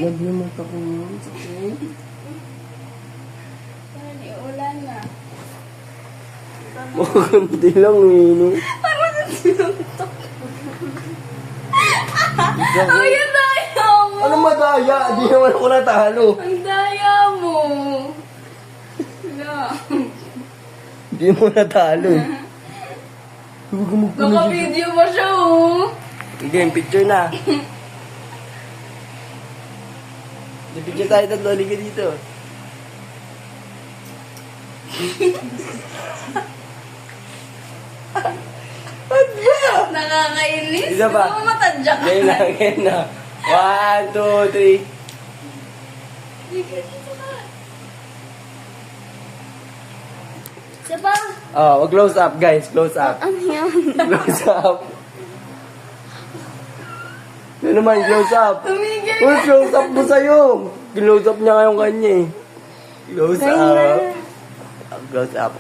Naglimot ako nun. Sakit. Sorry, ulan na. Makunti lang eh. Parang sinuntok. Ang yung daya mo! Ano madaya? Di naman ako natalo. Ang daya mo! Wala. Di mo natalo. Huwag mo Naka-video pa siya, oh. Game, picture na. Picture tayo tatlo. Halika dito. Nakakainis. Isa pa. Gusto mo matadyak ka? Game na. 1, 2, 3. Dito ka. Isa pa. Oh, close up guys. Close up. Ano yan? Close up. Ano naman, close up. Tumigil Uy, ka. close up mo sa'yo. Close up niya ngayong kanya eh. Close Kaya na. up. Close up.